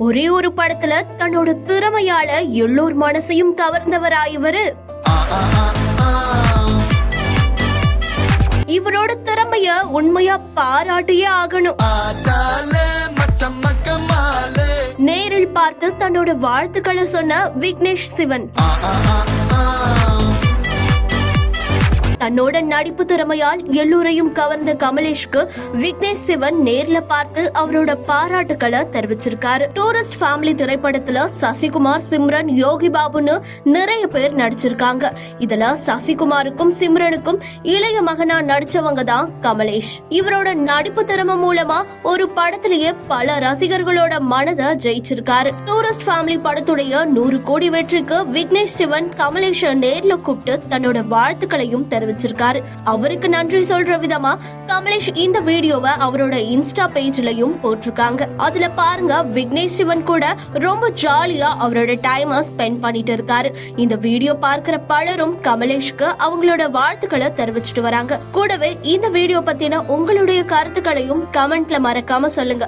ஒரே ஒரு படத்துல தன்னோட திறமையால எல்லோர் மனசையும் கவர்ந்தவராயவரு. இவரோட திறமைய உண்மையா பாராட்டியே ஆகணும். நேரில் பார்த்து தன்னோட வாழ்த்துக்களை சொன்ன விக்னேஷ் சிவன் தன்னோட நடிப்பு திறமையால் எல்லோரையும் கவர்ந்த கமலேஷ்க்கு விக்னேஷ் சிவன் நேர்ல பார்த்து அவரோட பாராட்டுக்களை தெரிவிச்சிருக்காரு. டூரிஸ்ட் ஃபேமிலி திரைப்படத்துல சசிகுமார், சிம்ரன், யோகி பாபுன்னு நிறைய பேர் நடிச்சிருக்காங்க. இதுல சசிகுமாருக்கும் சிம்ரனுக்கும் இளைய மகனா நடிச்சவங்க தான் கமலேஷ். இவரோட நடிப்பு திறமை மூலமா ஒரு படத்திலேயே பல ரசிகர்களோட மனதை ஜெயிச்சிருக்காரு. டூரிஸ்ட் ஃபேமிலி படத்துடைய 100 கோடி வெற்றிக்கு விக்னேஷ் சிவன் கமலேஷ நேர்ல கூப்பிட்டு தன்னோட வாழ்த்துக்களையும் தெரிவிச்சிருக்காரு. அவருக்கு நன்றி சொல்ற விதமா கமலேஷ் இந்த வீடியோவை அவரோட இன்ஸ்டா பேஜ்லயும் போட்டிருக்காங்க. அதுல பாருங்க, விக்னேஷ் சிவன் கூட ரொம்ப ஜாலியா அவரோட டைமை ஸ்பெண்ட் பண்ணிட்டு இருக்காரு. இந்த வீடியோ பார்க்கிற பலரும் கமலேஷ்க்கு அவங்களோட வாழ்த்துக்களை தெரிவிச்சிட்டு வராங்க. கூடவே இந்த வீடியோ பத்தின உங்களுடைய கருத்துக்களையும் கமெண்ட்ல மறக்காம சொல்லுங்க.